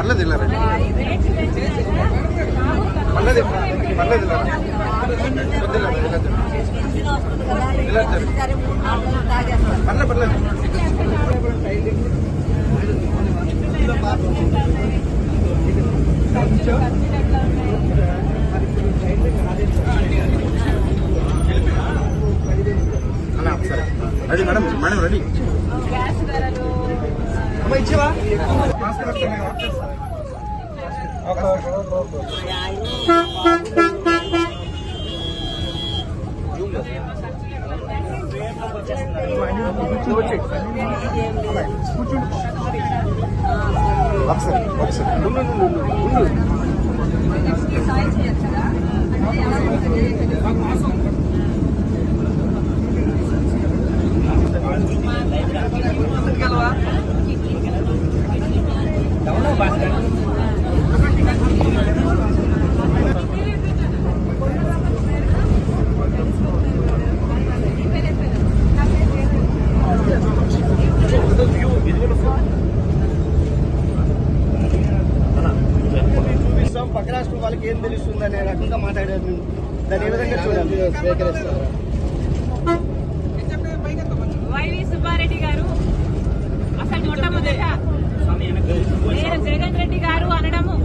పర్లేదు వెళ్ళారా పర్లేదు పర్లేదు పర్లేదు పర్లేదు సరే రెడీ మేడం మేడం రెడీ అమ్మ ఇచ్చేవా పక్క రాష్ట్రం వాళ్ళకి ఏం తెలుస్తుంది అనే రకంగా మాట్లాడారు. దాని ఏ విధంగా చూడాలి? వైవి సుబ్బారెడ్డి గారు అసలు మొట్టమొదట నేను జగన్ రెడ్డి గారు అనడము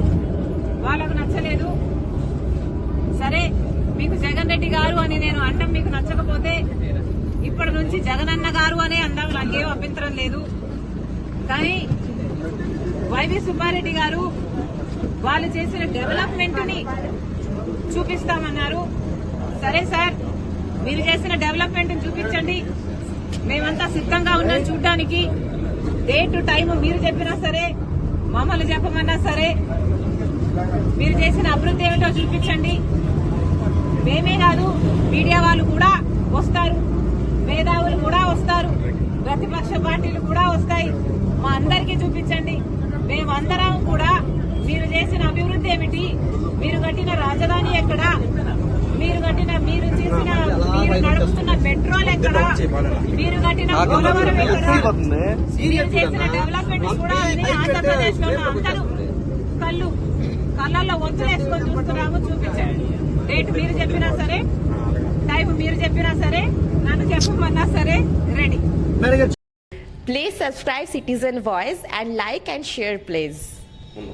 వాళ్ళకు నచ్చలేదు. సరే మీకు జగన్ రెడ్డి గారు అని నేను అనడం మీకు నచ్చకపోతే ఇప్పటి నుంచి జగనన్న గారు అనే అనడం నాకేం అభ్యంతరం లేదు. కానీ వైవి సుబ్బారెడ్డి గారు వాళ్ళు చేసిన డెవలప్మెంట్ ని చూపిస్తామన్నారు. సరే సార్, మీరు చేసిన డెవలప్మెంట్ ని చూపించండి, మేమంతా సిద్ధంగా ఉన్నాం చూడ్డానికి. డేట్ టైం మీరు చెప్పినా సరే, మమ్మల్ని చెప్పమన్నా సరే, మీరు చేసిన అభివృద్ధి ఏమిటో చూపించండి. మేమే కాదు, మీడియా వాళ్ళు కూడా వస్తారు, మేధావులు కూడా వస్తారు, ప్రతిపక్ష పార్టీలు కూడా వస్తాయి. మా అందరికీ చూపించండి. మేమందరం కూడా మీరు చేసిన అభివృద్ధి ఏమిటి, మీరు కట్టిన రాజధాని ఎక్కడ, మీరు నడుపుతున్న పెట్రోల్ ఎక్కడ, మీరు కట్టిన పోలవరం ఎక్కడ, మీరు చేసిన డెవలప్మెంట్ కూడా ఆంధ్రప్రదేశ్ లో అందరూ కళ్ళల్లో ఒత్తులు వేసుకొని చూస్తున్నాము. చూపించండి. డేట్ మీరు చెప్పినా సరే, టైం మీరు చెప్పినా సరే, నన్ను చెప్పమన్నా సరే, ready. Please subscribe Citizen Voice and like and share please.